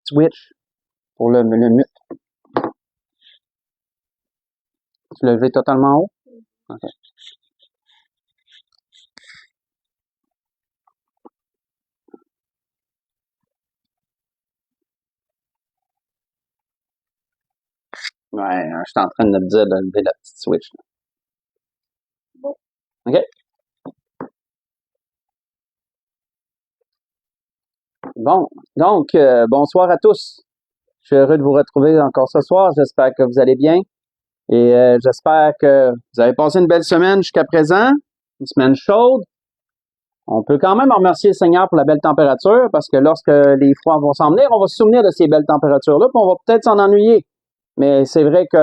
switch pour le mute. Tu l'as levé totalement haut? OK. Ouais, je suis en train de te dire de lever la petite switch. OK? Bon, donc, bonsoir à tous. Je suis heureux de vous retrouver encore ce soir. J'espère que vous allez bien. Et j'espère que vous avez passé une belle semaine jusqu'à présent. Une semaine chaude. On peut quand même remercier le Seigneur pour la belle température, parce que lorsque les froids vont s'en venir, on va se souvenir de ces belles températures-là, puis on va peut-être s'en ennuyer. Mais c'est vrai qu'il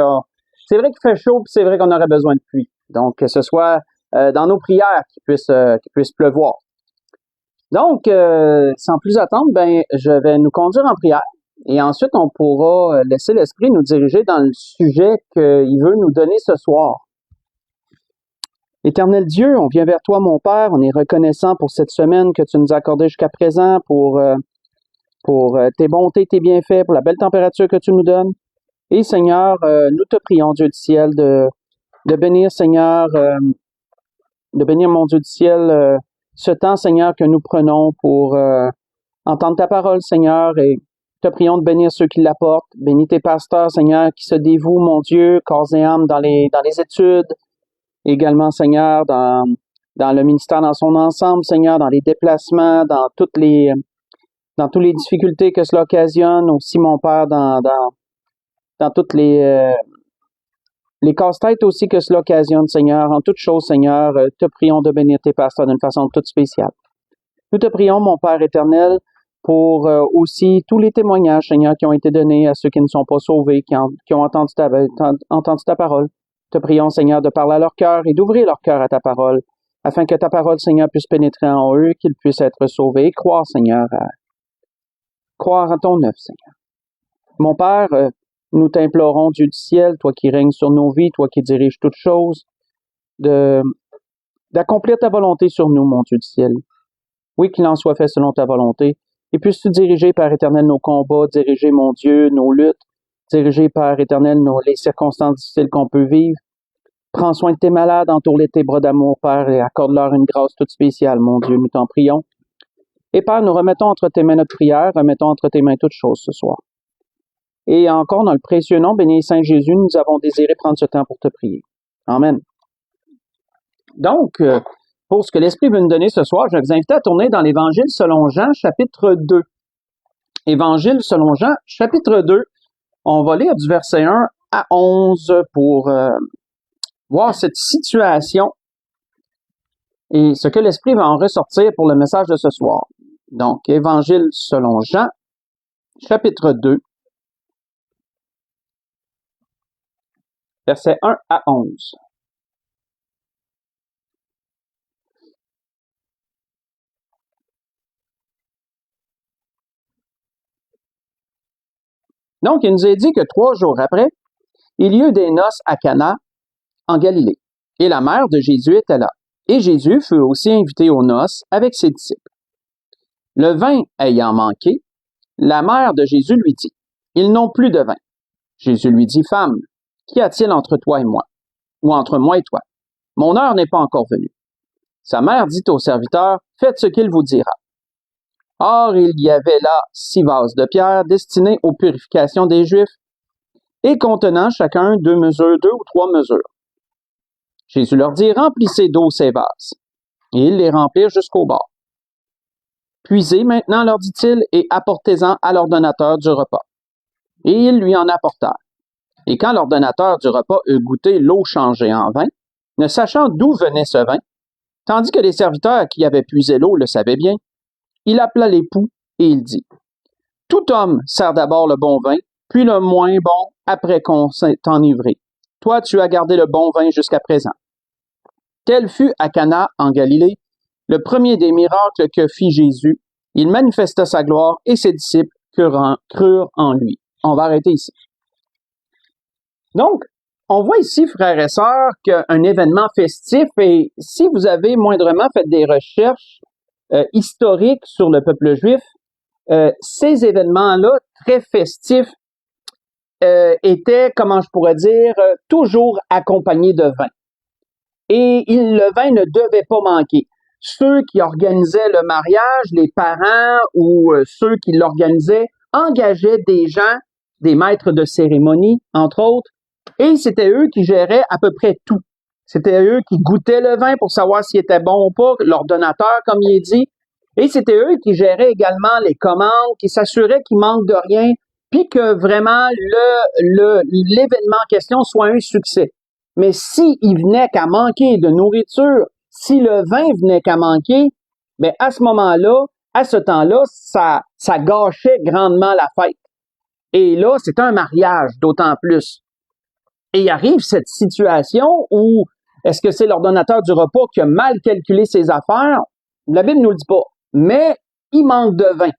fait chaud, puis c'est vrai qu'on aurait besoin de pluie. Donc, que ce soit dans nos prières qu'il puisse pleuvoir. Donc, sans plus attendre, je vais nous conduire en prière. Et ensuite, on pourra laisser l'Esprit nous diriger dans le sujet qu'il veut nous donner ce soir. Éternel Dieu, on vient vers toi, mon Père. On est reconnaissant pour cette semaine que tu nous as accordée jusqu'à présent, pour tes bontés, tes bienfaits, pour la belle température que tu nous donnes. Et Seigneur, nous te prions, Dieu du ciel, de bénir, Seigneur, de bénir, mon Dieu du ciel, ce temps, Seigneur, que nous prenons pour entendre ta parole, Seigneur, et te prions de bénir ceux qui l'apportent. Bénis tes pasteurs, Seigneur, qui se dévouent, mon Dieu, corps et âme dans les études. Également, Seigneur, dans le ministère dans son ensemble, Seigneur, dans les déplacements, dans toutes les difficultés que cela occasionne. Aussi, mon Père, dans toutes les casse-têtes aussi que cela occasionne, Seigneur. En toutes choses, Seigneur, te prions de bénir tes pasteurs d'une façon toute spéciale. Nous te prions, mon Père éternel, pour aussi tous les témoignages, Seigneur, qui ont été donnés à ceux qui ne sont pas sauvés, qui ont entendu ta parole. Te prions, Seigneur, de parler à leur cœur et d'ouvrir leur cœur à ta parole, afin que ta parole, Seigneur, puisse pénétrer en eux, qu'ils puissent être sauvés et croire, Seigneur, croire à ton œuvre, Seigneur. Mon Père, nous t'implorons, Dieu du ciel, toi qui règnes sur nos vies, toi qui diriges toutes choses, d'accomplir ta volonté sur nous, mon Dieu du ciel. Oui, qu'il en soit fait selon ta volonté. Et puisses-tu diriger, Père éternel, nos combats, diriger, mon Dieu, nos luttes, diriger, Père éternel, les circonstances difficiles qu'on peut vivre. Prends soin de tes malades, entoure-les de tes bras d'amour, Père, et accorde-leur une grâce toute spéciale, mon Dieu, nous t'en prions. Et Père, nous remettons entre tes mains notre prière, remettons entre tes mains toutes choses ce soir. Et encore, dans le précieux nom, béni Saint Jésus, nous avons désiré prendre ce temps pour te prier. Amen. Donc, pour ce que l'Esprit veut nous donner ce soir, je vais vous inviter à tourner dans l'Évangile selon Jean, chapitre 2. Évangile selon Jean, chapitre 2. On va lire du verset 1 à 11 pour voir cette situation et ce que l'Esprit va en ressortir pour le message de ce soir. Donc, Évangile selon Jean, chapitre 2, versets 1 à 11. Donc, il nous est dit que 3 jours après, il y eut des noces à Cana, en Galilée, et la mère de Jésus était là. Et Jésus fut aussi invité aux noces avec ses disciples. Le vin ayant manqué, la mère de Jésus lui dit, « Ils n'ont plus de vin. » Jésus lui dit, « Femme, qu'y a-t-il entre toi et moi? Ou entre moi et toi? Mon heure n'est pas encore venue. » Sa mère dit au serviteur, « Faites ce qu'il vous dira. » Or, il y avait là 6 vases de pierre destinés aux purifications des Juifs et contenant chacun 2 ou 3 mesures. Jésus leur dit, « Remplissez d'eau ces vases. » Et ils les remplirent jusqu'au bord. « Puisez maintenant, leur dit-il, et apportez-en à l'ordonnateur du repas. » Et ils lui en apportèrent. Et quand l'ordonnateur du repas eut goûté l'eau changée en vin, ne sachant d'où venait ce vin, tandis que les serviteurs qui avaient puisé l'eau le savaient bien, il appela l'époux et il dit, « Tout homme sert d'abord le bon vin, puis le moins bon après qu'on s'est enivré. Toi, tu as gardé le bon vin jusqu'à présent. » Tel fut à Cana en Galilée le premier des miracles que fit Jésus. Il manifesta sa gloire et ses disciples crurent en lui. On va arrêter ici. Donc, on voit ici, frères et sœurs, qu'un événement festif, et si vous avez moindrement fait des recherches historiques sur le peuple juif, ces événements-là très festif, était, comment je pourrais dire, toujours accompagné de vin. Et le vin ne devait pas manquer. Ceux qui organisaient le mariage, les parents ou ceux qui l'organisaient, engageaient des gens, des maîtres de cérémonie, entre autres, et c'était eux qui géraient à peu près tout. C'était eux qui goûtaient le vin pour savoir s'il était bon ou pas, l'ordonnateur, comme il est dit, et c'était eux qui géraient également les commandes, qui s'assuraient qu'il manque de rien, puis que vraiment l'événement en question soit un succès. Mais s'il venait qu'à manquer de nourriture, si le vin venait qu'à manquer, ben à ce moment-là, à ce temps-là, ça gâchait grandement la fête. Et là, c'est un mariage, d'autant plus. Et il arrive cette situation où, est-ce que c'est l'ordonnateur du repas qui a mal calculé ses affaires? La Bible ne nous le dit pas. Mais il manque de vin.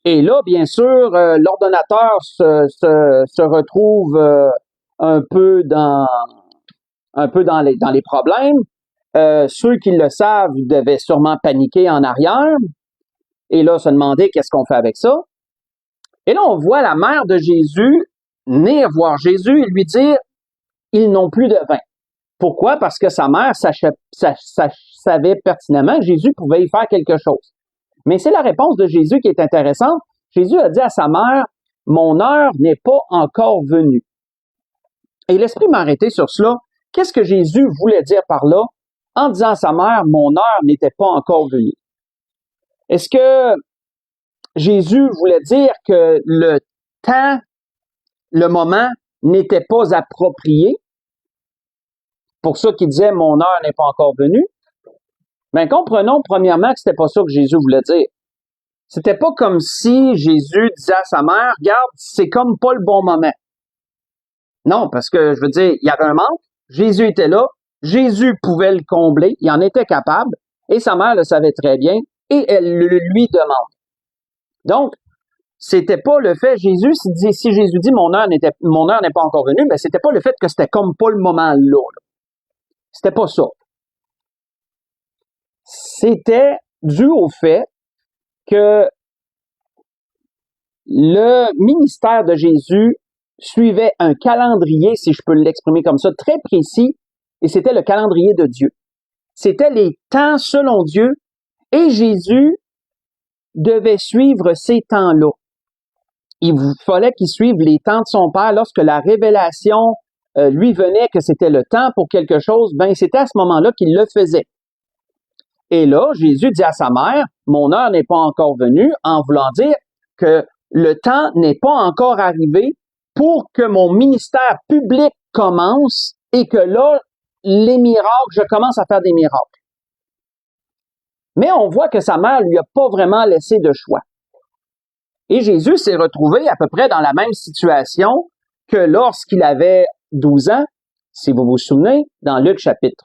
Et là, bien sûr, l'ordonnateur se retrouve un peu dans les problèmes. Ceux qui le savent devaient sûrement paniquer en arrière. Et là, se demander qu'est-ce qu'on fait avec ça. Et là, on voit la mère de Jésus venir voir Jésus et lui dire, ils n'ont plus de vin. Pourquoi? Parce que sa mère savait pertinemment que Jésus pouvait y faire quelque chose. Mais c'est la réponse de Jésus qui est intéressante. Jésus a dit à sa mère, « Mon heure n'est pas encore venue. » Et l'Esprit m'a arrêté sur cela. Qu'est-ce que Jésus voulait dire par là en disant à sa mère, « Mon heure n'était pas encore venue. » Est-ce que Jésus voulait dire que le temps, le moment n'était pas approprié? Pour ça qu'il disait, « Mon heure n'est pas encore venue. » Ben, comprenons premièrement que c'était pas ça que Jésus voulait dire. C'était pas comme si Jésus disait à sa mère, « Regarde, c'est comme pas le bon moment. » Non, parce que, je veux dire, il y avait un manque, Jésus était là, Jésus pouvait le combler, il en était capable, et sa mère le savait très bien, et elle le lui demande. Donc, c'était pas le fait, si Jésus dit mon heure n'est pas encore venue, ben c'était pas le fait que c'était comme pas le moment là. C'était pas ça. C'était dû au fait que le ministère de Jésus suivait un calendrier, si je peux l'exprimer comme ça, très précis, et c'était le calendrier de Dieu. C'était les temps selon Dieu, et Jésus devait suivre ces temps-là. Il fallait qu'il suive les temps de son Père. Lorsque la révélation lui venait que c'était le temps pour quelque chose, ben c'était à ce moment-là qu'il le faisait. Et là, Jésus dit à sa mère, « Mon heure n'est pas encore venue », en voulant dire que le temps n'est pas encore arrivé pour que mon ministère public commence et que là, les miracles, je commence à faire des miracles. Mais on voit que sa mère lui a pas vraiment laissé de choix. Et Jésus s'est retrouvé à peu près dans la même situation que lorsqu'il avait 12 ans. Si vous vous souvenez, dans Luc chapitre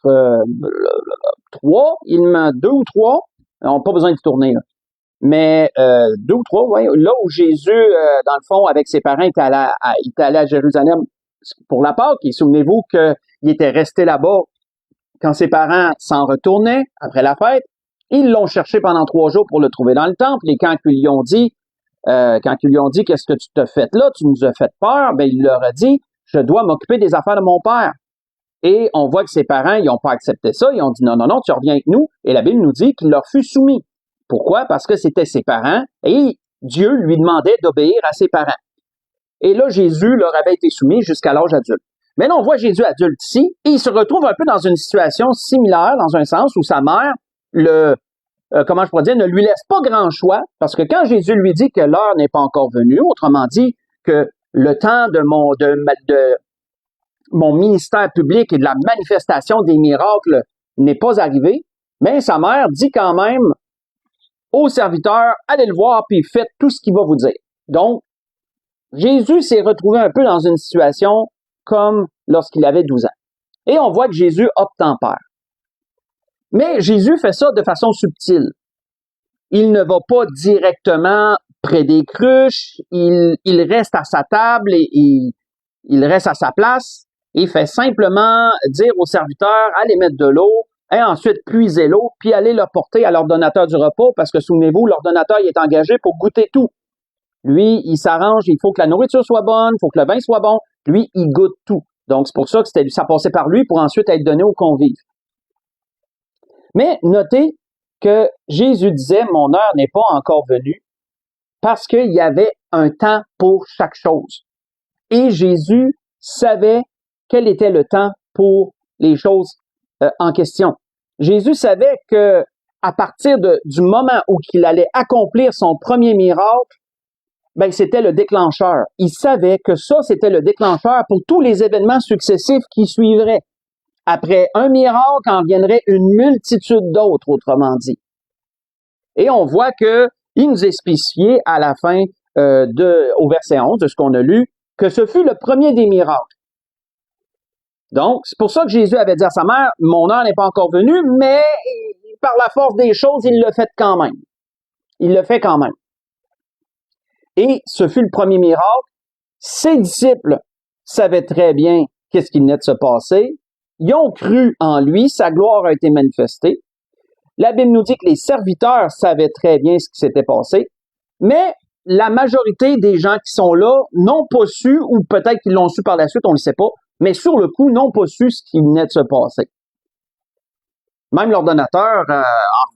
3, 2 ou 3, on n'a pas besoin de tourner là. Mais 2 ou 3, ouais, là où Jésus, dans le fond, avec ses parents, était allé à Jérusalem pour la Pâque. Et souvenez-vous qu'il était resté là-bas quand ses parents s'en retournaient après la fête. Ils l'ont cherché pendant 3 jours pour le trouver dans le temple. Et quand ils lui ont dit, qu'est-ce que tu t'as fait là, tu nous as fait peur, ben il leur a dit, je dois m'occuper des affaires de mon père. Et on voit que ses parents, ils n'ont pas accepté ça. Ils ont dit, non, tu reviens avec nous. Et la Bible nous dit qu'il leur fut soumis. Pourquoi? Parce que c'était ses parents et Dieu lui demandait d'obéir à ses parents. Et là, Jésus leur avait été soumis jusqu'à l'âge adulte. Mais là, on voit Jésus adulte ici et il se retrouve un peu dans une situation similaire, dans un sens où sa mère, comment je pourrais dire, ne lui laisse pas grand choix parce que quand Jésus lui dit que l'heure n'est pas encore venue, autrement dit que le temps de mon ministère public et de la manifestation des miracles n'est pas arrivé, mais sa mère dit quand même aux serviteurs, allez le voir puis faites tout ce qu'il va vous dire. Donc, Jésus s'est retrouvé un peu dans une situation comme lorsqu'il avait 12 ans. Et on voit que Jésus obtempère. Mais Jésus fait ça de façon subtile. Il ne va pas directement près des cruches, il reste à sa table et il reste à sa place et fait simplement dire aux serviteurs, allez mettre de l'eau, et ensuite puiser l'eau, puis allez le porter à l'ordonnateur du repas, parce que souvenez-vous, l'ordonnateur il est engagé pour goûter tout. Lui, il s'arrange, il faut que la nourriture soit bonne, il faut que le vin soit bon. Lui, il goûte tout. Donc, c'est pour ça que ça passait par lui pour ensuite être donné aux convives. Mais notez que Jésus disait, mon heure n'est pas encore venue, parce qu'il y avait un temps pour chaque chose. Et Jésus savait quel était le temps pour les choses en question. Jésus savait que à partir du moment où il allait accomplir son premier miracle, ben c'était le déclencheur. Il savait que ça, c'était le déclencheur pour tous les événements successifs qui suivraient. Après un miracle, en viendrait une multitude d'autres, autrement dit. Et on voit que il nous est spécifié à la fin au verset 11 de ce qu'on a lu, que ce fut le premier des miracles. Donc, c'est pour ça que Jésus avait dit à sa mère, mon heure n'est pas encore venue, mais par la force des choses, il le fait quand même. Il le fait quand même. Et ce fut le premier miracle. Ses disciples savaient très bien qu'est-ce qui venait de se passer. Ils ont cru en lui, sa gloire a été manifestée. La Bible nous dit que les serviteurs savaient très bien ce qui s'était passé, mais la majorité des gens qui sont là n'ont pas su, ou peut-être qu'ils l'ont su par la suite, on ne le sait pas, mais sur le coup, n'ont pas su ce qui venait de se passer. Même l'ordonnateur en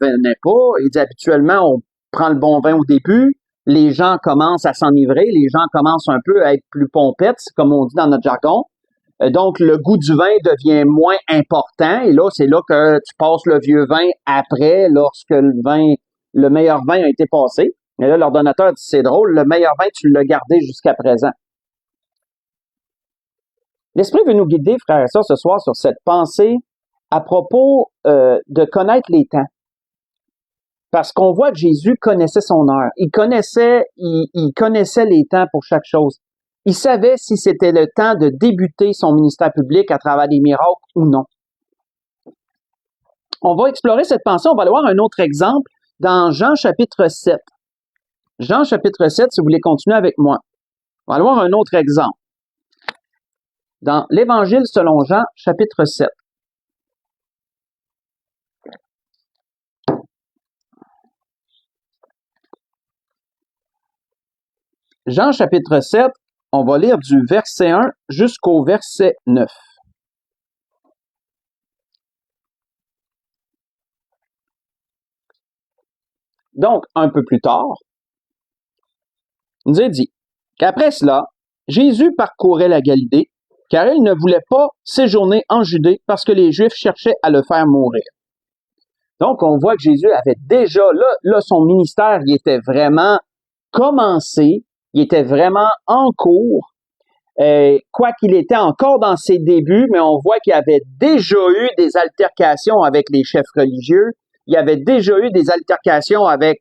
revenait pas. Il dit habituellement, on prend le bon vin au début, les gens commencent à s'enivrer, les gens commencent un peu à être plus pompettes, comme on dit dans notre jargon. Donc, le goût du vin devient moins important. Et là, c'est là que tu passes le vieux vin après, lorsque le meilleur vin a été passé. Et là, l'ordonnateur dit, c'est drôle, le meilleur vin, tu l'as gardé jusqu'à présent. L'Esprit veut nous guider, frères et sœurs, ce soir, sur cette pensée à propos de connaître les temps. Parce qu'on voit que Jésus connaissait son heure. Il connaissait les temps pour chaque chose. Il savait si c'était le temps de débuter son ministère public à travers des miracles ou non. On va explorer cette pensée. On va aller voir un autre exemple dans Jean chapitre 7. Jean chapitre 7, si vous voulez continuer avec moi. On va aller voir un autre exemple. Dans l'Évangile selon Jean chapitre 7. Jean chapitre 7, on va lire du verset 1 jusqu'au verset 9. Donc, un peu plus tard, il nous est dit qu'après cela, Jésus parcourait la Galilée, car il ne voulait pas séjourner en Judée parce que les Juifs cherchaient à le faire mourir. Donc, on voit que Jésus avait déjà, là son ministère, il était vraiment commencé, il était vraiment en cours, quoiqu'il était encore dans ses débuts, mais on voit qu'il y avait déjà eu des altercations avec les chefs religieux, il y avait déjà eu des altercations avec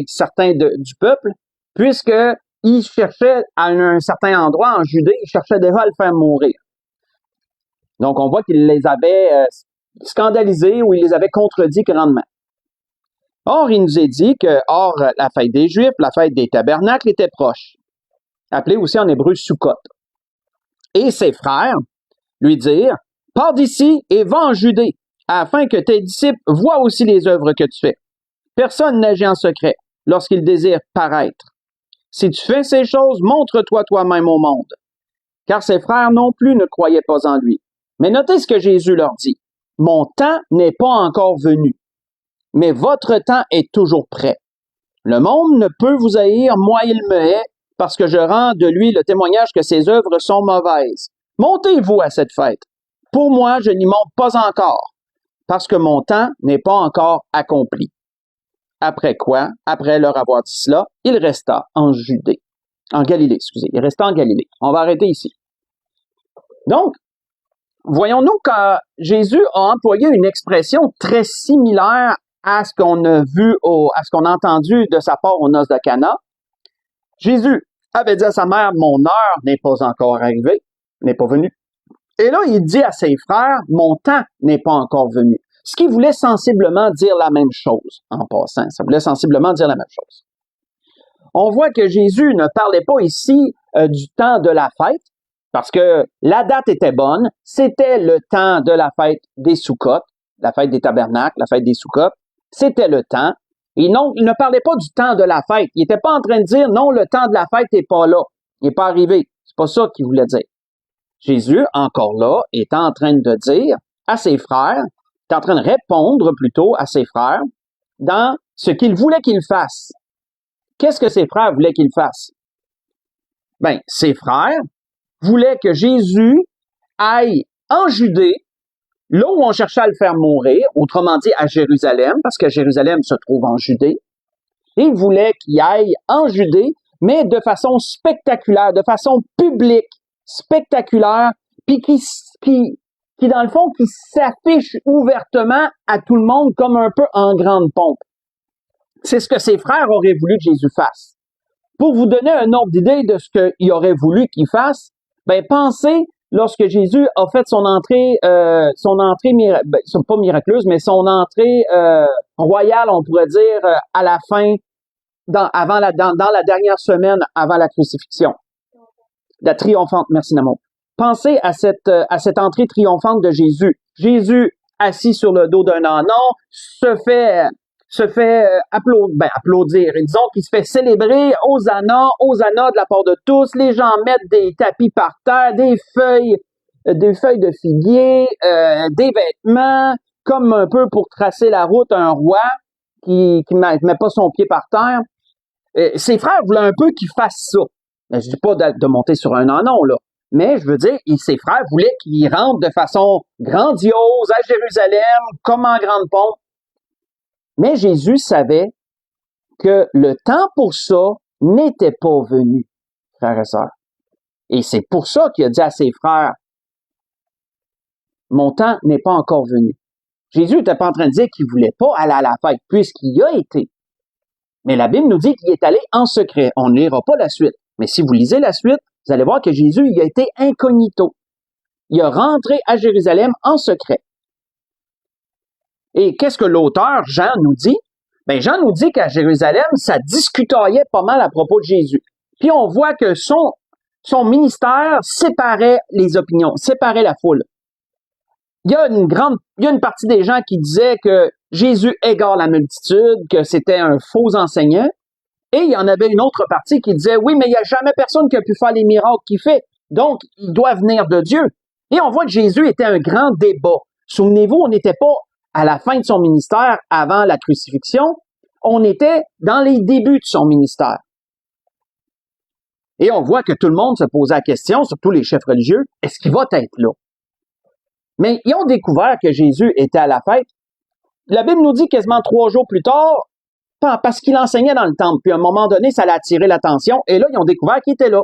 certains du peuple, puisqu'il cherchait à un certain endroit en Judée, il cherchait déjà à le faire mourir. Donc, on voit qu'il les avait scandalisés ou il les avait contredits grandement. Or, il nous est dit que, la fête des Juifs, la fête des tabernacles était proche, appelée aussi en hébreu Sukkot. Et ses frères lui dirent, « Pars d'ici et va en Judée, afin que tes disciples voient aussi les œuvres que tu fais. Personne n'agit en secret lorsqu'il désire paraître. Si tu fais ces choses, montre-toi toi-même au monde. » Car ses frères non plus ne croyaient pas en lui. Mais notez ce que Jésus leur dit. « Mon temps n'est pas encore venu, mais votre temps est toujours prêt. Le monde ne peut vous haïr, moi il me hait, parce que je rends de lui le témoignage que ses œuvres sont mauvaises. Montez-vous à cette fête. Pour moi, je n'y monte pas encore, parce que mon temps n'est pas encore accompli. » Après quoi, après leur avoir dit cela, il resta en Judée. En Galilée, excusez. Il resta en Galilée. On va arrêter ici. Donc, voyons-nous que Jésus a employé une expression très similaire à ce qu'on a vu, à ce qu'on a entendu de sa part aux noces de Cana. Jésus avait dit à sa mère, mon heure n'est pas encore arrivée, n'est pas venue. Et là, il dit à ses frères, mon temps n'est pas encore venu. Ce qui voulait sensiblement dire la même chose, en passant. Ça voulait sensiblement dire la même chose. On voit que Jésus ne parlait pas ici du temps de la fête, parce que la date était bonne. C'était le temps de la fête des Sukkot, la fête des tabernacles, la fête des Sukkot. C'était le temps. Et non, il ne parlait pas du temps de la fête. Il n'était pas en train de dire, non, le temps de la fête n'est pas là. Il n'est pas arrivé. C'est pas ça qu'il voulait dire. Jésus, encore là, est en train de dire à ses frères, est en train de répondre plutôt à ses frères dans ce qu'il voulait qu'ils fassent. Qu'est-ce que ses frères voulaient qu'ils fassent? Ben, ses frères voulaient que Jésus aille en Judée, là où on cherchait à le faire mourir, autrement dit à Jérusalem, parce que Jérusalem se trouve en Judée. Et ils voulaient qu'il aille en Judée, mais de façon spectaculaire, de façon publique, spectaculaire, puis qui dans le fond, qui s'affiche ouvertement à tout le monde comme un peu en grande pompe. C'est ce que ses frères auraient voulu que Jésus fasse. Pour vous donner un ordre d'idée de ce qu'il aurait voulu qu'il fasse, ben pensez lorsque Jésus a fait son entrée pas miraculeuse, mais son entrée royale, on pourrait dire, à la fin, dans la dernière semaine avant la crucifixion. La triomphante, merci Namo. Pensez à cette entrée triomphante de Jésus. Jésus, assis sur le dos d'un ânon, se fait applaudir. Disons qu'il se fait célébrer Hosanna de la part de tous. Les gens mettent des tapis par terre, des feuilles de figuier, des vêtements, comme un peu pour tracer la route à un roi qui met pas son pied par terre. Ses frères voulaient un peu qu'il fasse ça. Je dis pas de monter sur un ânon, là. Mais je veux dire, ses frères voulaient qu'il rentre de façon grandiose à Jérusalem, comme en grande pompe. Mais Jésus savait que le temps pour ça n'était pas venu, frères et sœurs. Et c'est pour ça qu'il a dit à ses frères, mon temps n'est pas encore venu. Jésus n'était pas en train de dire qu'il voulait pas aller à la fête, puisqu'il y a été. Mais la Bible nous dit qu'il est allé en secret. On ne lira pas la suite. Mais si vous lisez la suite, vous allez voir que Jésus, il a été incognito. Il a rentré à Jérusalem en secret. Et qu'est-ce que l'auteur, Jean, nous dit? Ben, Jean nous dit qu'à Jérusalem, ça discutaillait pas mal à propos de Jésus. Puis on voit que son ministère séparait les opinions, séparait la foule. Il y a une partie des gens qui disaient que Jésus égare la multitude, que c'était un faux enseignant. Et il y en avait une autre partie qui disait, oui, mais il n'y a jamais personne qui a pu faire les miracles qu'il fait. Donc, il doit venir de Dieu. Et on voit que Jésus était un grand débat. Souvenez-vous, on n'était pas à la fin de son ministère, avant la crucifixion. On était dans les débuts de son ministère. Et on voit que tout le monde se posait la question, surtout les chefs religieux, est-ce qu'il va être là? Mais ils ont découvert que Jésus était à la fête. La Bible nous dit quasiment 3 jours plus tard, parce qu'il enseignait dans le temple. Puis à un moment donné, ça l'a attiré l'attention. Et là, ils ont découvert qu'il était là.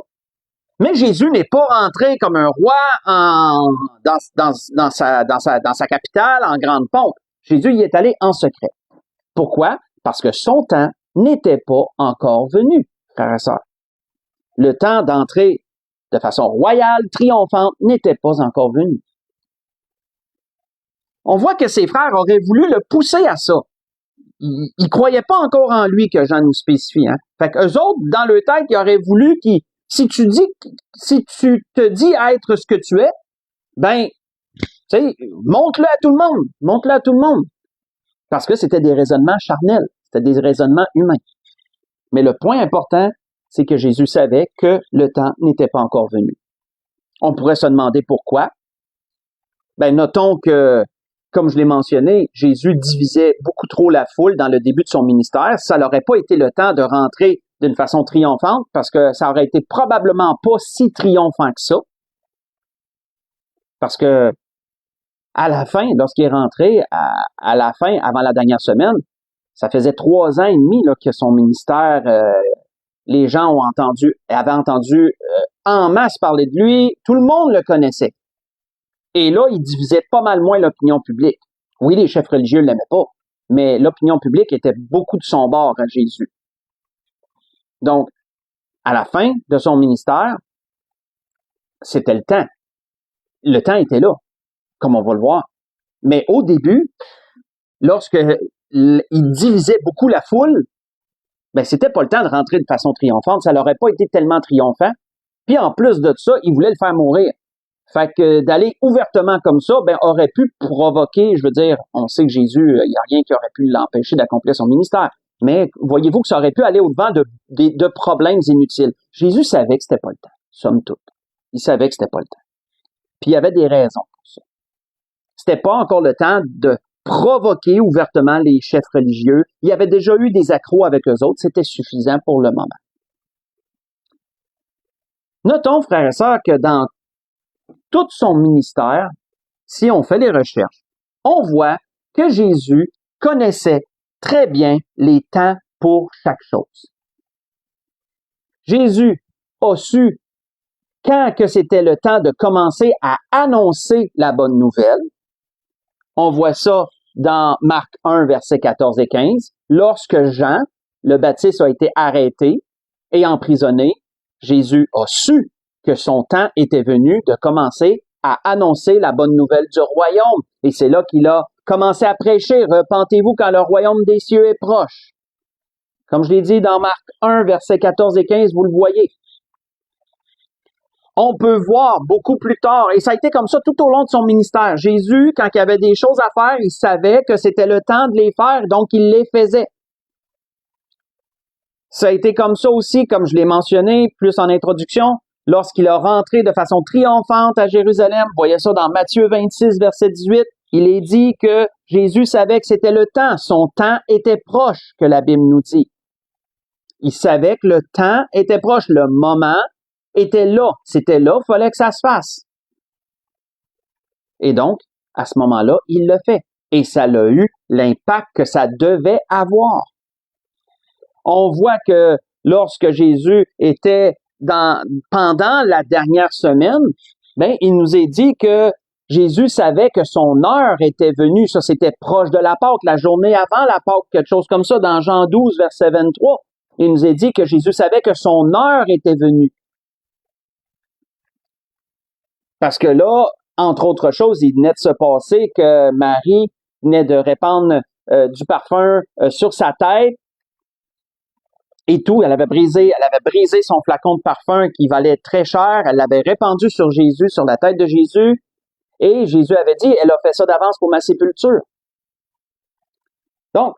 Mais Jésus n'est pas rentré comme un roi dans sa capitale, en grande pompe. Jésus y est allé en secret. Pourquoi? Parce que son temps n'était pas encore venu, frères et sœurs. Le temps d'entrer de façon royale, triomphante, n'était pas encore venu. On voit que ses frères auraient voulu le pousser à ça. Ils croyaient pas encore en lui, que Jean nous spécifie. Hein? Fait qu'eux autres, dans leur tête, ils auraient voulu si tu te dis être ce que tu es, ben, tu sais, montre-le à tout le monde. Montre-le à tout le monde. Parce que c'était des raisonnements charnels. C'était des raisonnements humains. Mais le point important, c'est que Jésus savait que le temps n'était pas encore venu. On pourrait se demander pourquoi. Ben, notons que, comme je l'ai mentionné, Jésus divisait beaucoup trop la foule dans le début de son ministère. Ça n'aurait pas été le temps de rentrer d'une façon triomphante, parce que ça aurait été probablement pas si triomphant que ça. Parce que, à la fin, lorsqu'il est rentré, à la fin, avant la dernière semaine, ça faisait 3 ans et demi là, que son ministère, les gens avaient entendu en masse parler de lui, tout le monde le connaissait. Et là, il divisait pas mal moins l'opinion publique. Oui, les chefs religieux ne l'aimaient pas, mais l'opinion publique était beaucoup de son bord à Jésus. Donc, à la fin de son ministère, c'était le temps. Le temps était là, comme on va le voir. Mais au début, lorsque il divisait beaucoup la foule, ben c'était pas le temps de rentrer de façon triomphante. Ça n'aurait pas été tellement triomphant. Puis en plus de ça, il voulait le faire mourir. Fait que d'aller ouvertement comme ça, ben aurait pu provoquer, je veux dire, on sait que Jésus, il n'y a rien qui aurait pu l'empêcher d'accomplir son ministère. Mais voyez-vous que ça aurait pu aller au-devant de problèmes inutiles. Jésus savait que c'était pas le temps, somme toute. Il savait que c'était pas le temps. Puis il y avait des raisons pour ça. C'était pas encore le temps de provoquer ouvertement les chefs religieux. Il y avait déjà eu des accros avec eux autres. C'était suffisant pour le moment. Notons, frères et sœurs, que dans tout son ministère, si on fait les recherches, on voit que Jésus connaissait très bien les temps pour chaque chose. Jésus a su quand que c'était le temps de commencer à annoncer la bonne nouvelle. On voit ça dans Marc 1, versets 14 et 15. Lorsque Jean, le Baptiste, a été arrêté et emprisonné, Jésus a su que son temps était venu de commencer à annoncer la bonne nouvelle du royaume. Et c'est là qu'il a commencé à prêcher. Repentez-vous quand le royaume des cieux est proche. Comme je l'ai dit dans Marc 1, versets 14 et 15, vous le voyez. On peut voir beaucoup plus tard, et ça a été comme ça tout au long de son ministère. Jésus, quand il y avait des choses à faire, il savait que c'était le temps de les faire, donc il les faisait. Ça a été comme ça aussi, comme je l'ai mentionné plus en introduction, lorsqu'il a rentré de façon triomphante à Jérusalem. Vous voyez ça dans Matthieu 26, verset 18. Il est dit que Jésus savait que c'était le temps. Son temps était proche, que la Bible nous dit. Il savait que le temps était proche, le moment était là. C'était là, il fallait que ça se fasse. Et donc, à ce moment-là, il le fait. Et ça a eu l'impact que ça devait avoir. On voit que lorsque Jésus était pendant la dernière semaine, il nous est dit que Jésus savait que son heure était venue. Ça, c'était proche de la Pâque, la journée avant la Pâque, quelque chose comme ça, dans Jean 12, verset 23. Il nous est dit que Jésus savait que son heure était venue. Parce que là, entre autres choses, il venait de se passer que Marie venait de répandre du parfum sur sa tête et tout. Elle avait brisé son flacon de parfum qui valait très cher. Elle l'avait répandu sur Jésus, sur la tête de Jésus. Et Jésus avait dit, elle a fait ça d'avance pour ma sépulture. Donc,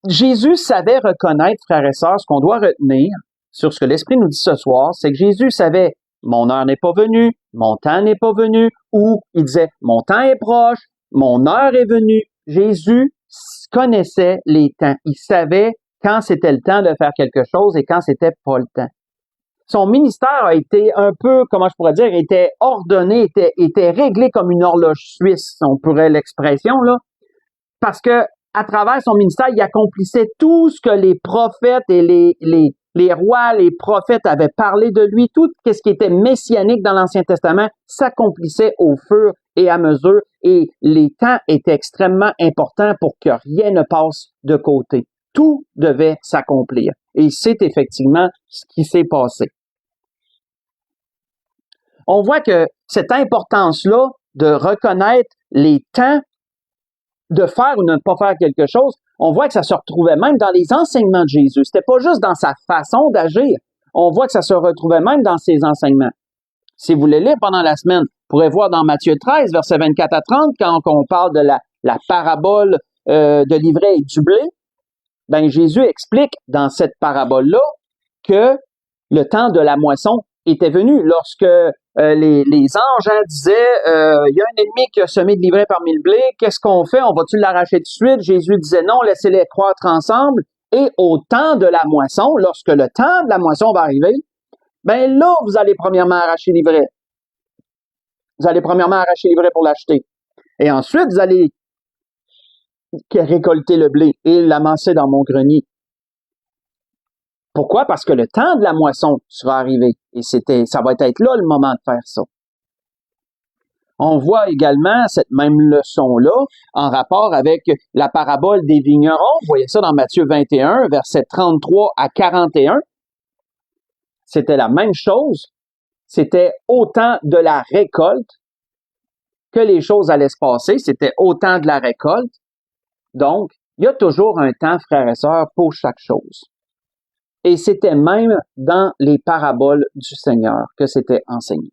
Jésus savait reconnaître, frères et sœurs, ce qu'on doit retenir sur ce que l'Esprit nous dit ce soir, c'est que Jésus savait, mon heure n'est pas venue, mon temps n'est pas venu, ou il disait, mon temps est proche, mon heure est venue. Jésus connaissait les temps. Il savait quand c'était le temps de faire quelque chose et quand c'était pas le temps. Son ministère a été un peu, comment je pourrais dire, était ordonné, était réglé comme une horloge suisse, on pourrait l'expression, là, parce que à travers son ministère, il accomplissait tout ce que les prophètes et les rois, les prophètes avaient parlé de lui, tout ce qui était messianique dans l'Ancien Testament s'accomplissait au fur et à mesure, et les temps étaient extrêmement importants pour que rien ne passe de côté. Tout devait s'accomplir. Et c'est effectivement ce qui s'est passé. On voit que cette importance-là de reconnaître les temps, de faire ou de ne pas faire quelque chose, on voit que ça se retrouvait même dans les enseignements de Jésus. C'était pas juste dans sa façon d'agir. On voit que ça se retrouvait même dans ses enseignements. Si vous voulez lire pendant la semaine, vous pourrez voir dans Matthieu 13, versets 24 à 30, quand on parle de la parabole de l'ivraie et du blé, Jésus explique dans cette parabole-là que le temps de la moisson était venu. Lorsque les anges disaient, il y a un ennemi qui a semé de l'ivraie parmi le blé, qu'est-ce qu'on fait? On va-tu l'arracher tout de suite? Jésus disait non, laissez-les croître ensemble. Et au temps de la moisson, lorsque le temps de la moisson va arriver, là, vous allez premièrement arracher l'ivraie. Vous allez premièrement arracher l'ivraie pour l'acheter. Et ensuite, vous allez récolter le blé et l'amasser dans mon grenier. Pourquoi? Parce que le temps de la moisson sera arrivé. Et ça va être là le moment de faire ça. On voit également cette même leçon-là en rapport avec la parabole des vignerons. Vous voyez ça dans Matthieu 21, versets 33 à 41. C'était la même chose. C'était au temps de la récolte que les choses allaient se passer. C'était au temps de la récolte. Donc, il y a toujours un temps, frères et sœurs, pour chaque chose. Et c'était même dans les paraboles du Seigneur que c'était enseigné.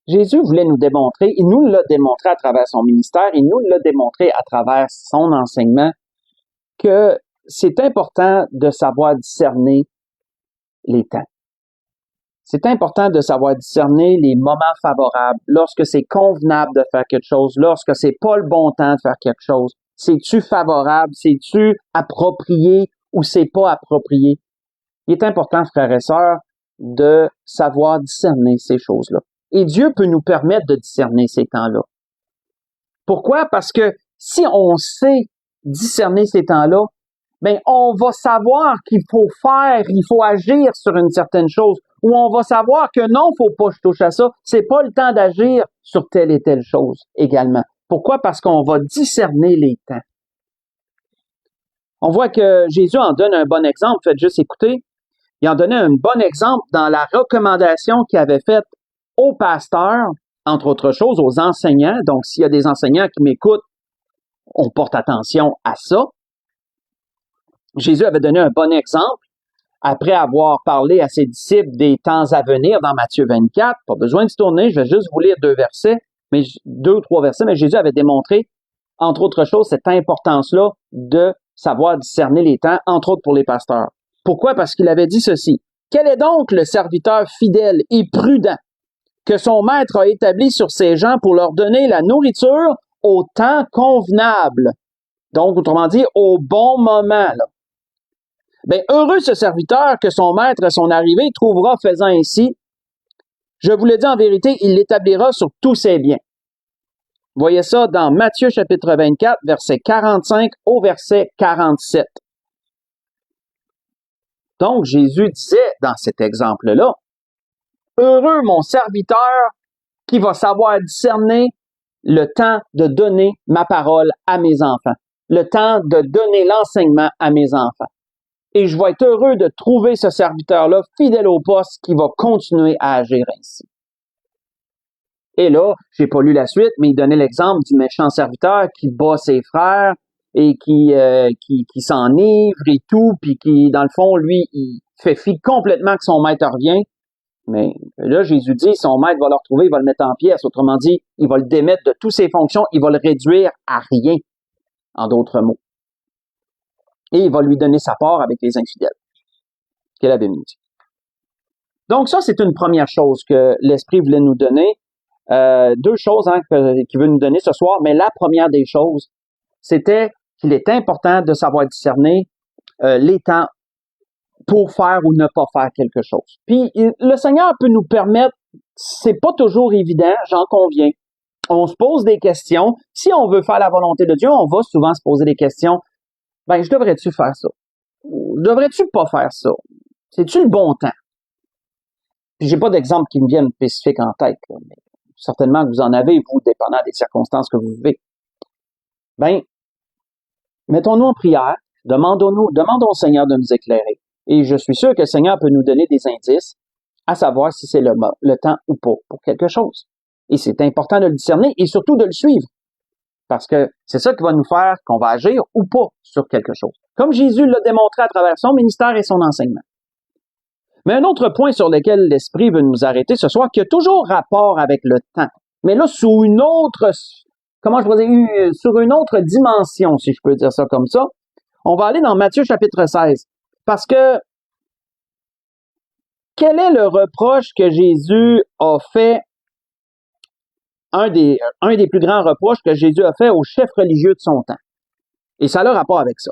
Jésus voulait nous démontrer, il nous l'a démontré à travers son ministère, il nous l'a démontré à travers son enseignement, que c'est important de savoir discerner les temps. C'est important de savoir discerner les moments favorables, lorsque c'est convenable de faire quelque chose, lorsque c'est pas le bon temps de faire quelque chose. C'est-tu favorable, c'est-tu approprié ou c'est pas approprié? Il est important, frères et sœurs, de savoir discerner ces choses-là. Et Dieu peut nous permettre de discerner ces temps-là. Pourquoi? Parce que si on sait discerner ces temps-là, ben on va savoir qu'il faut faire, il faut agir sur une certaine chose, ou on va savoir que non, faut pas que je touche à ça, c'est pas le temps d'agir sur telle et telle chose également. Pourquoi? Parce qu'on va discerner les temps. On voit que Jésus en donne un bon exemple, faites juste écouter. Il en donnait un bon exemple dans la recommandation qu'il avait faite aux pasteurs, entre autres choses, aux enseignants. Donc, s'il y a des enseignants qui m'écoutent, on porte attention à ça. Jésus avait donné un bon exemple après avoir parlé à ses disciples des temps à venir dans Matthieu 24. Pas besoin de se tourner, je vais juste vous lire deux ou trois versets, mais Jésus avait démontré, entre autres choses, cette importance-là de savoir discerner les temps, entre autres pour les pasteurs. Pourquoi? Parce qu'il avait dit ceci. Quel est donc le serviteur fidèle et prudent que son maître a établi sur ses gens pour leur donner la nourriture au temps convenable? Donc, autrement dit, au bon moment, là. Ben, heureux ce serviteur que son maître à son arrivée trouvera faisant ainsi. Je vous le dis en vérité, il l'établira sur tous ses biens. Vous voyez ça dans Matthieu chapitre 24, verset 45 au verset 47. Donc, Jésus disait dans cet exemple-là, « Heureux mon serviteur qui va savoir discerner le temps de donner ma parole à mes enfants, le temps de donner l'enseignement à mes enfants. Et je vais être heureux de trouver ce serviteur-là fidèle au poste qui va continuer à agir ainsi. » Et là, j'ai pas lu la suite, mais il donnait l'exemple du méchant serviteur qui bat ses frères et qui s'enivre et tout, puis qui, dans le fond, lui, il fait fi complètement que son maître revient. Mais là, Jésus dit, son maître va le retrouver, il va le mettre en pièces. Autrement dit, il va le démettre de toutes ses fonctions, il va le réduire à rien, en d'autres mots. Et il va lui donner sa part avec les infidèles. Quelle la Bible nous dit. Donc ça, c'est une première chose que l'Esprit voulait nous donner. Deux choses qu'il veut nous donner ce soir, mais la première des choses, c'était qu'il est important de savoir discerner les temps pour faire ou ne pas faire quelque chose. Puis le Seigneur peut nous permettre, c'est pas toujours évident, j'en conviens. On se pose des questions. Si on veut faire la volonté de Dieu, on va souvent se poser des questions. Ben, je devrais-tu faire ça? Devrais-tu pas faire ça? C'est-tu le bon temps? Puis j'ai pas d'exemple qui me vienne spécifique en tête, là, mais certainement que vous en avez, vous, dépendant des circonstances que vous vivez. Ben, mettons-nous en prière, demandons au Seigneur de nous éclairer. Et je suis sûr que le Seigneur peut nous donner des indices à savoir si c'est le temps ou pas pour quelque chose. Et c'est important de le discerner et surtout de le suivre. Parce que c'est ça qui va nous faire qu'on va agir ou pas sur quelque chose. Comme Jésus l'a démontré à travers son ministère et son enseignement. Mais un autre point sur lequel l'Esprit veut nous arrêter ce soir, qui a toujours rapport avec le temps, mais là sous une autre, sur une autre dimension, si je peux dire ça comme ça, on va aller dans Matthieu chapitre 16. Parce que, quel est le reproche que Jésus a fait, un des plus grands reproches que Jésus a fait aux chefs religieux de son temps? Et ça a le rapport avec ça.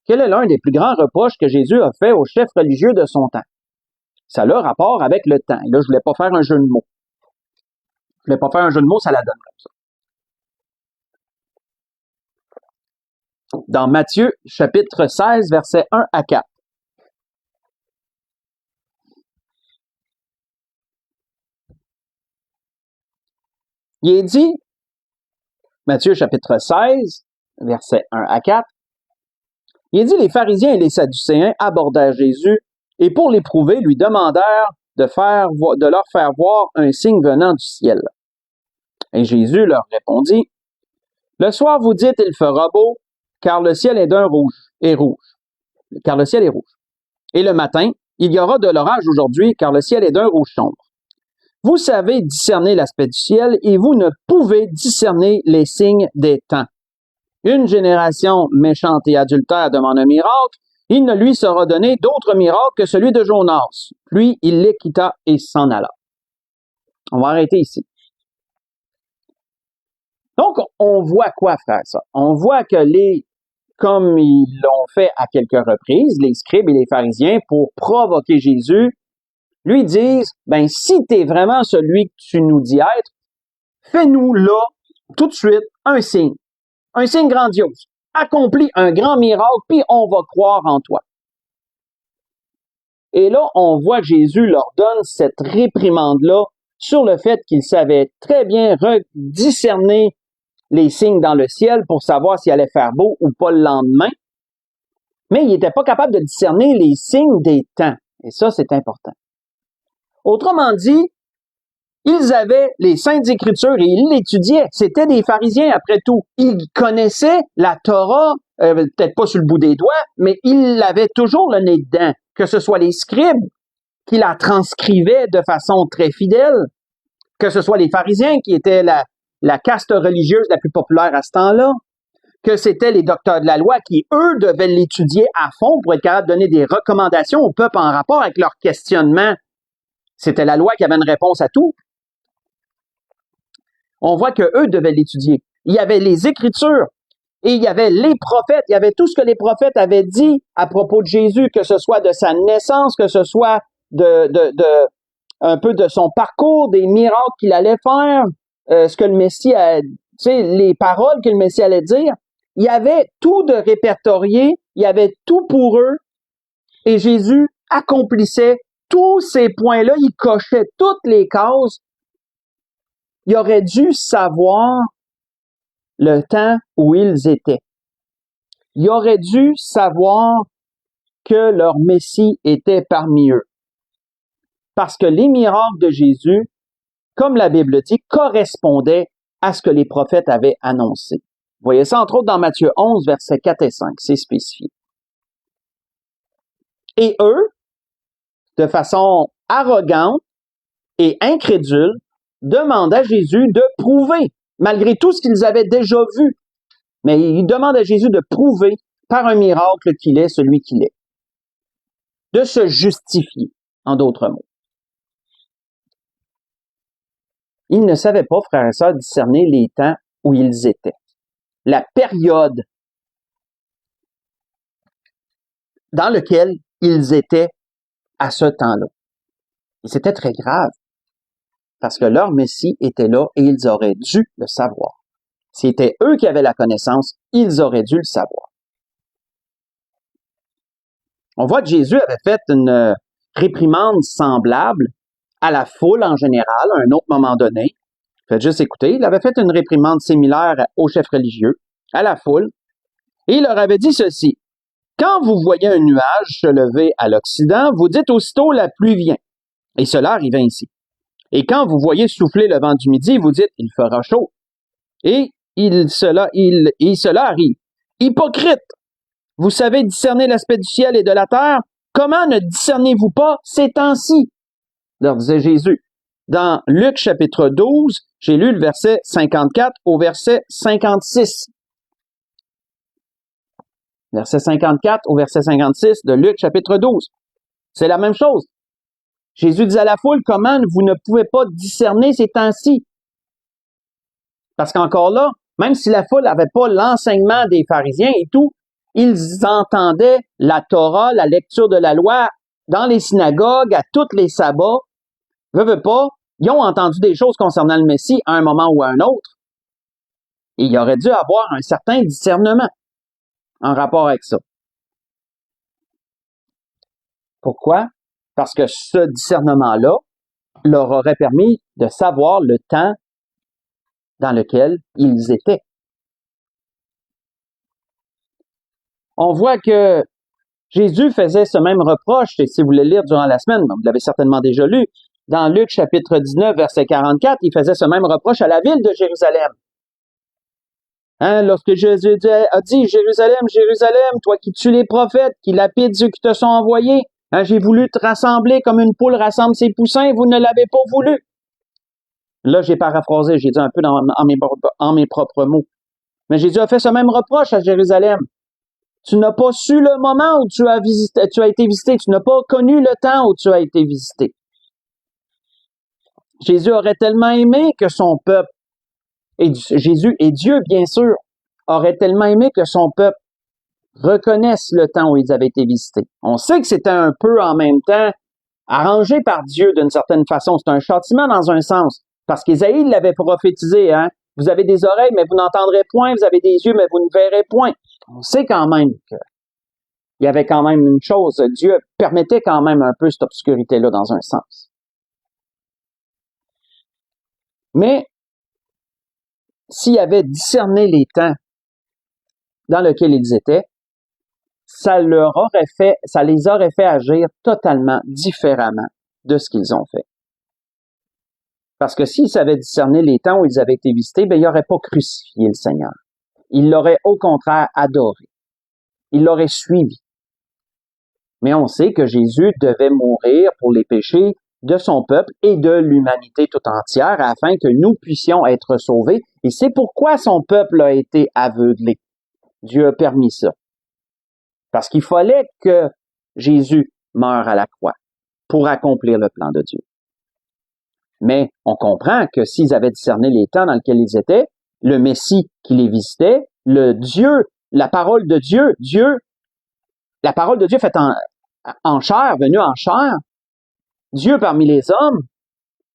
Quel est l'un des plus grands reproches que Jésus a fait aux chefs religieux de son temps? Ça a le rapport avec le temps. Et là, je voulais pas faire un jeu de mots. Je voulais pas faire un jeu de mots, ça la donne comme ça. Dans Matthieu, chapitre 16, versets 1 à 4. Il est dit, Matthieu, chapitre 16, versets 1 à 4, il est dit, les pharisiens et les sadducéens abordèrent Jésus et pour l'éprouver, lui demandèrent de leur faire voir un signe venant du ciel. Et Jésus leur répondit, le soir vous dites, il fera beau, car le ciel est car le ciel est rouge. Et le matin, il y aura de l'orage aujourd'hui, car le ciel est d'un rouge sombre. Vous savez discerner l'aspect du ciel et vous ne pouvez discerner les signes des temps. Une génération méchante et adultère demande un miracle. Il ne lui sera donné d'autre miracle que celui de Jonas. Puis il les quitta et s'en alla. On va arrêter ici. Donc, on voit quoi, frère, ça? On voit que comme ils l'ont fait à quelques reprises, les scribes et les pharisiens, pour provoquer Jésus, lui disent, ben, si t'es vraiment celui que tu nous dis être, fais-nous là, tout de suite, un signe grandiose. Accomplis un grand miracle, puis on va croire en toi. Et là, on voit que Jésus leur donne cette réprimande-là sur le fait qu'ils savaient très bien discerner les signes dans le ciel pour savoir s'il allait faire beau ou pas le lendemain, mais ils n'étaient pas capables de discerner les signes des temps. Et ça, c'est important. Autrement dit, ils avaient les Saintes Écritures et ils l'étudiaient. C'était des pharisiens, après tout. Ils connaissaient la Torah, peut-être pas sur le bout des doigts, mais ils avaient toujours le nez dedans. Que ce soit les scribes qui la transcrivaient de façon très fidèle, que ce soit les pharisiens qui étaient la caste religieuse la plus populaire à ce temps-là, que c'était les docteurs de la loi qui, eux, devaient l'étudier à fond pour être capables de donner des recommandations au peuple en rapport avec leurs questionnements. C'était la loi qui avait une réponse à tout. On voit qu'eux devaient l'étudier. Il y avait les Écritures et il y avait les prophètes. Il y avait tout ce que les prophètes avaient dit à propos de Jésus, que ce soit de sa naissance, que ce soit un peu de son parcours, des miracles qu'il allait faire, ce que le Messie a, tu sais, les paroles que le Messie allait dire. Il y avait tout de répertorié, il y avait tout pour eux, et Jésus accomplissait tous ces points-là, il cochait toutes les cases. Il aurait dû savoir le temps où ils étaient. Il aurait dû savoir que leur Messie était parmi eux. Parce que les miracles de Jésus, comme la Bible dit, correspondaient à ce que les prophètes avaient annoncé. Vous voyez ça, entre autres, dans Matthieu 11, versets 4 et 5, c'est spécifié. Et eux, de façon arrogante et incrédule, demandent à Jésus de prouver, malgré tout ce qu'ils avaient déjà vu. Mais ils demandent à Jésus de prouver par un miracle qu'il est celui qu'il est. De se justifier, en d'autres mots. Ils ne savaient pas, frères et sœurs, discerner les temps où ils étaient. La période dans laquelle ils étaient à ce temps-là. Et c'était très grave, parce que leur Messie était là et ils auraient dû le savoir. C'était eux qui avaient la connaissance, ils auraient dû le savoir. On voit que Jésus avait fait une réprimande semblable à la foule en général, à un autre moment donné. Faites juste écouter. Il avait fait une réprimande similaire aux chefs religieux, à la foule, et il leur avait dit ceci. Quand vous voyez un nuage se lever à l'Occident, vous dites aussitôt la pluie vient. Et cela arrive ainsi. Et quand vous voyez souffler le vent du midi, vous dites il fera chaud. Et cela arrive. Hypocrite! Vous savez discerner l'aspect du ciel et de la terre. Comment ne discernez-vous pas ces temps-ci? Leur disait Jésus. Dans Luc chapitre 12, j'ai lu le verset 54 au verset 56. Verset 54 au verset 56 de Luc chapitre 12. C'est la même chose. Jésus dit à la foule, comment vous ne pouvez pas discerner ces temps-ci? Parce qu'encore là, même si la foule n'avait pas l'enseignement des pharisiens et tout, ils entendaient la Torah, la lecture de la loi dans les synagogues, à tous les sabbats. Veux pas, ils ont entendu des choses concernant le Messie à un moment ou à un autre. Et il aurait dû avoir un certain discernement en rapport avec ça. Pourquoi? Parce que ce discernement-là leur aurait permis de savoir le temps dans lequel ils étaient. On voit que Jésus faisait ce même reproche, et si vous voulez lire durant la semaine, vous l'avez certainement déjà lu, dans Luc chapitre 19, verset 44, il faisait ce même reproche à la ville de Jérusalem. Lorsque Jésus a dit, Jérusalem, Jérusalem, toi qui tues les prophètes, qui lapides ceux qui te sont envoyés, j'ai voulu te rassembler comme une poule rassemble ses poussins, vous ne l'avez pas voulu. Là, j'ai paraphrasé, j'ai dit un peu en mes propres mots. Mais Jésus a fait ce même reproche à Jérusalem. Tu n'as pas su le moment où tu as été visité. Tu n'as pas connu le temps où tu as été visité. Jésus aurait tellement aimé que son peuple, et Jésus est Dieu, bien sûr, aurait tellement aimé que son peuple reconnaisse le temps où ils avaient été visités. On sait que c'était un peu en même temps arrangé par Dieu d'une certaine façon. C'est un châtiment dans un sens. Parce qu'Ésaïe l'avait prophétisé, hein. Vous avez des oreilles, mais vous n'entendrez point. Vous avez des yeux, mais vous ne verrez point. On sait quand même qu'il y avait quand même une chose. Dieu permettait quand même un peu cette obscurité-là dans un sens. Mais, s'il avait discerné les temps dans lesquels ils étaient, ça les aurait fait agir totalement différemment de ce qu'ils ont fait. Parce que s'ils savaient discerner les temps où ils avaient été visités, ben, ils n'auraient pas crucifié le Seigneur. Ils l'auraient au contraire adoré. Ils l'auraient suivi. Mais on sait que Jésus devait mourir pour les péchés de son peuple et de l'humanité tout entière afin que nous puissions être sauvés. Et c'est pourquoi son peuple a été aveuglé. Dieu a permis ça. Parce qu'il fallait que Jésus meure à la croix pour accomplir le plan de Dieu. Mais on comprend que s'ils avaient discerné les temps dans lesquels ils étaient, le Messie qui les visitait, la parole de Dieu la parole de Dieu faite en chair, venue en chair, Dieu parmi les hommes,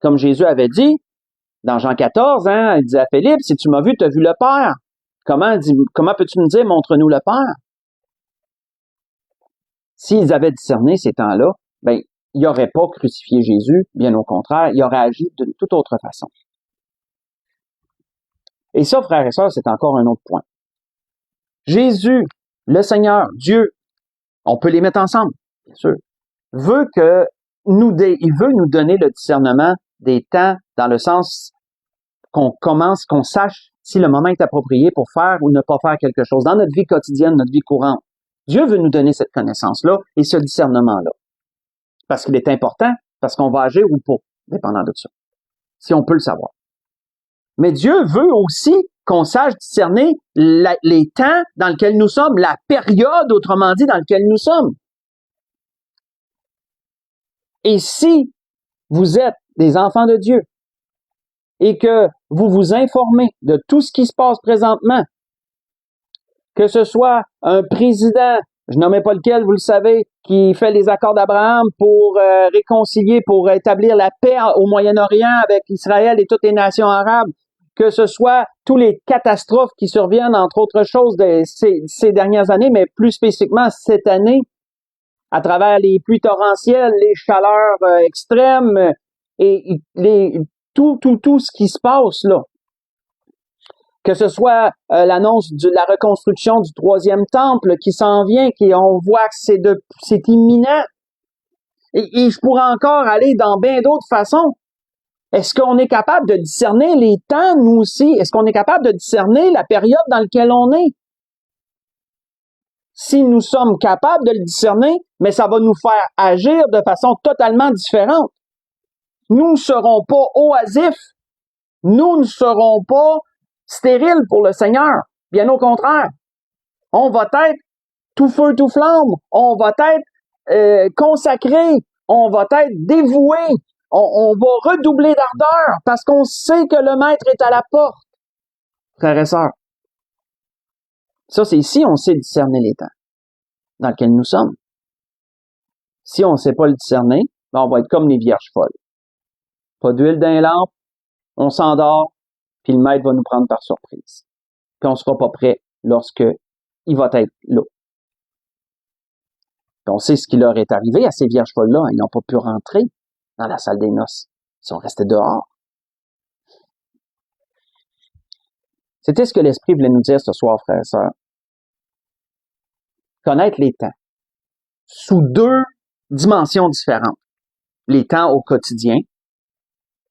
comme Jésus avait dit, dans Jean 14, hein, il dit à Philippe, si tu m'as vu, tu as vu le Père. Comment peux-tu me dire, montre-nous le Père? S'ils avaient discerné ces temps-là, ben, ils n'auraient pas crucifié Jésus, bien au contraire, ils auraient agi d'une toute autre façon. Et ça, frères et sœurs, c'est encore un autre point. Jésus, le Seigneur, Dieu, on peut les mettre ensemble, bien sûr, il veut nous donner le discernement des temps dans le sens qu'on sache si le moment est approprié pour faire ou ne pas faire quelque chose dans notre vie quotidienne, notre vie courante. Dieu veut nous donner cette connaissance-là et ce discernement-là. Parce qu'il est important, parce qu'on va agir ou pas, dépendant de ça. Si on peut le savoir. Mais Dieu veut aussi qu'on sache discerner les temps dans lesquels nous sommes, la période, autrement dit, dans laquelle nous sommes. Et si vous êtes des enfants de Dieu et que vous vous informez de tout ce qui se passe présentement, que ce soit un président, je nommais pas lequel, vous le savez, qui fait les accords d'Abraham pour réconcilier, pour établir la paix au Moyen-Orient avec Israël et toutes les nations arabes, que ce soit tous les catastrophes qui surviennent, entre autres choses, ces dernières années, mais plus spécifiquement cette année, à travers les pluies torrentielles, les chaleurs extrêmes et tout ce qui se passe là. Que ce soit l'annonce de la reconstruction du 3e temple qui s'en vient, on voit que c'est imminent. Et je pourrais encore aller dans bien d'autres façons. Est-ce qu'on est capable de discerner les temps, nous aussi? Est-ce qu'on est capable de discerner la période dans laquelle on est? Si nous sommes capables de le discerner, mais ça va nous faire agir de façon totalement différente. Nous ne serons pas oisifs. Nous ne serons pas stériles pour le Seigneur. Bien au contraire. On va être tout feu, tout flamme. On va être consacré. On va être dévoué. On va redoubler d'ardeur parce qu'on sait que le Maître est à la porte. Frères et sœurs. Ça, c'est si on sait discerner les temps dans lesquels nous sommes. Si on ne sait pas le discerner, ben on va être comme les vierges folles. Pas d'huile dans les lampes, on s'endort, puis le Maître va nous prendre par surprise. Puis on ne sera pas prêt lorsque il va être là. Puis on sait ce qui leur est arrivé à ces vierges folles-là. Ils n'ont pas pu rentrer dans la salle des noces. Ils sont restés dehors. C'était ce que l'Esprit voulait nous dire ce soir, frères et sœurs. Connaître les temps sous 2 dimensions différentes. Les temps au quotidien,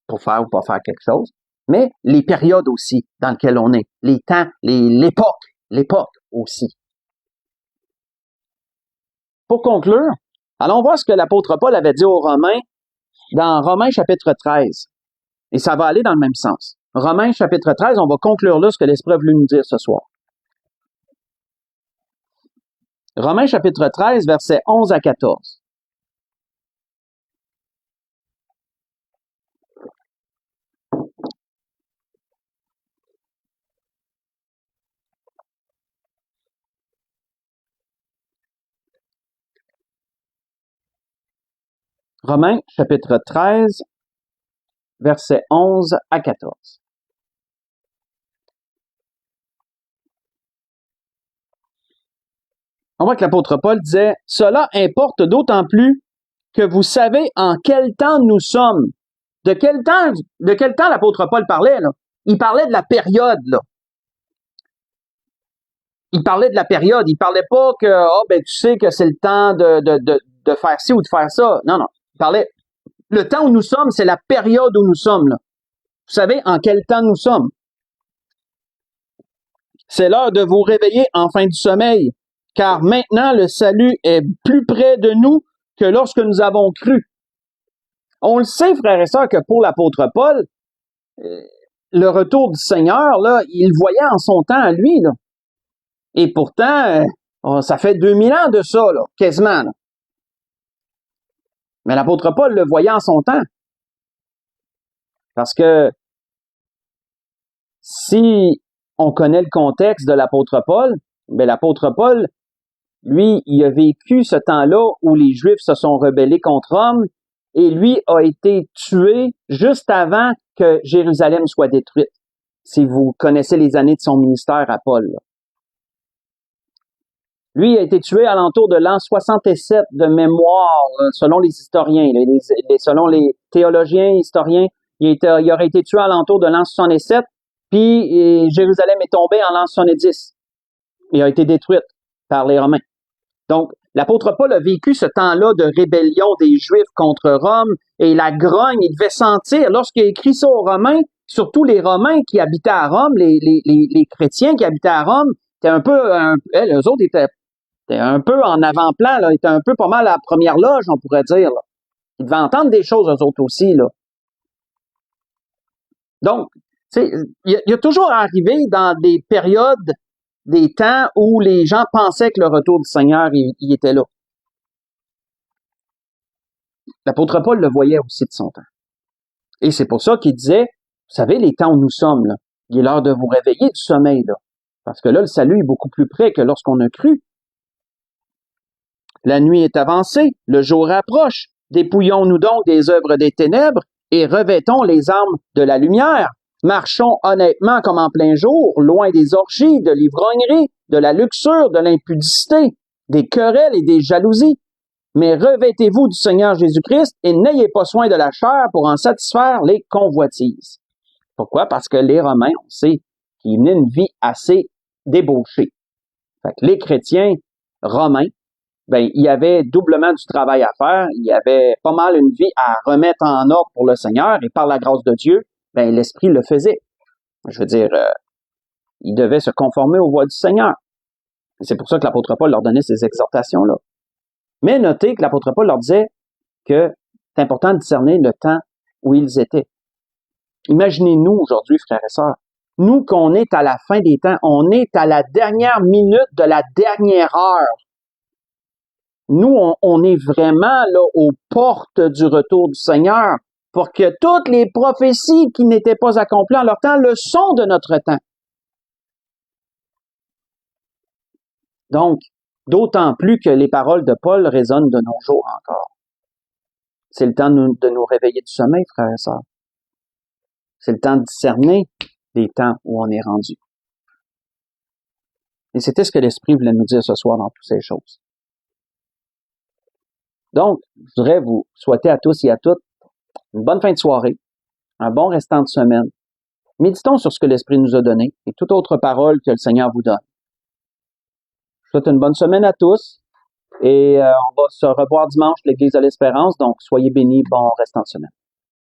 pour faire ou pas faire quelque chose, mais les périodes aussi dans lesquelles on est. Les temps, l'époque aussi. Pour conclure, allons voir ce que l'apôtre Paul avait dit aux Romains dans Romains chapitre 13. Et ça va aller dans le même sens. Romains chapitre 13, on va conclure là ce que l'Esprit a voulu nous dire ce soir. Romains chapitre 13, versets 11 à 14. Romains chapitre 13, versets 11 à 14. On voit que l'apôtre Paul disait « Cela importe d'autant plus que vous savez en quel temps nous sommes. » De quel temps l'apôtre Paul parlait, là? Il parlait de la période, là. Il parlait de la période. Il parlait pas que, tu sais que c'est le temps de faire ci ou de faire ça. Non. Il parlait, le temps où nous sommes, c'est la période où nous sommes, là. Vous savez en quel temps nous sommes. C'est l'heure de vous réveiller en fin du sommeil, car maintenant le salut est plus près de nous que lorsque nous avons cru. On le sait, frères et sœurs, que pour l'apôtre Paul, le retour du Seigneur, là, il le voyait en son temps à lui, là. Et pourtant, ça fait 2000 ans de ça, là, quasiment, là. Mais l'apôtre Paul le voyait en son temps. Parce que si on connaît le contexte de l'apôtre Paul, ben l'apôtre Paul, lui, il a vécu ce temps-là où les Juifs se sont rebellés contre Rome et lui a été tué juste avant que Jérusalem soit détruite. Si vous connaissez les années de son ministère à Paul, là. Lui a été tué à l'entour de l'an 67 de mémoire, selon les historiens, selon les théologiens, historiens. Il aurait été tué à l'entour de l'an 67, puis Jérusalem est tombée en l'an 70. Il a été détruite par les Romains. Donc, l'apôtre Paul a vécu ce temps-là de rébellion des Juifs contre Rome, et la grogne, il devait sentir, lorsqu'il a écrit ça aux Romains, surtout les Romains qui habitaient à Rome, les chrétiens qui habitaient à Rome, étaient eux autres étaient un peu en avant-plan, là, étaient un peu pas mal à la première loge, on pourrait dire, là. Ils devaient entendre des choses, eux autres aussi, là. Donc, il y a toujours arrivé dans des périodes, des temps où les gens pensaient que le retour du Seigneur, il était là. L'apôtre Paul le voyait aussi de son temps. Et c'est pour ça qu'il disait, vous savez, les temps où nous sommes, là, il est l'heure de vous réveiller du sommeil, là. Parce que là, le salut est beaucoup plus près que lorsqu'on a cru. La nuit est avancée, le jour approche. Dépouillons-nous donc des œuvres des ténèbres et revêtons les armes de la lumière. Marchons honnêtement comme en plein jour, loin des orgies, de l'ivrognerie, de la luxure, de l'impudicité, des querelles et des jalousies. Mais revêtez-vous du Seigneur Jésus-Christ et n'ayez pas soin de la chair pour en satisfaire les convoitises. Pourquoi? Parce que les Romains, on sait qu'ils menaient une vie assez débauchée. Fait que les chrétiens romains, il y avait doublement du travail à faire, il y avait pas mal une vie à remettre en ordre pour le Seigneur, et par la grâce de Dieu, l'Esprit le faisait. Je veux dire, ils devaient se conformer aux voies du Seigneur. Et c'est pour ça que l'apôtre Paul leur donnait ces exhortations-là. Mais notez que l'apôtre Paul leur disait que c'est important de discerner le temps où ils étaient. Imaginez-nous aujourd'hui, frères et sœurs, nous qu'on est à la fin des temps, on est à la dernière minute de la dernière heure. Nous, on est vraiment là aux portes du retour du Seigneur pour que toutes les prophéties qui n'étaient pas accomplies en leur temps le sont de notre temps. Donc, d'autant plus que les paroles de Paul résonnent de nos jours encore. C'est le temps de nous réveiller du sommeil, frères et sœurs. C'est le temps de discerner les temps où on est rendu. Et c'était ce que l'Esprit voulait nous dire ce soir dans toutes ces choses. Donc, je voudrais vous souhaiter à tous et à toutes une bonne fin de soirée, un bon restant de semaine. Méditons sur ce que l'Esprit nous a donné et toute autre parole que le Seigneur vous donne. Je souhaite une bonne semaine à tous et on va se revoir dimanche à l'Église de l'Espérance, donc soyez bénis, bon restant de semaine.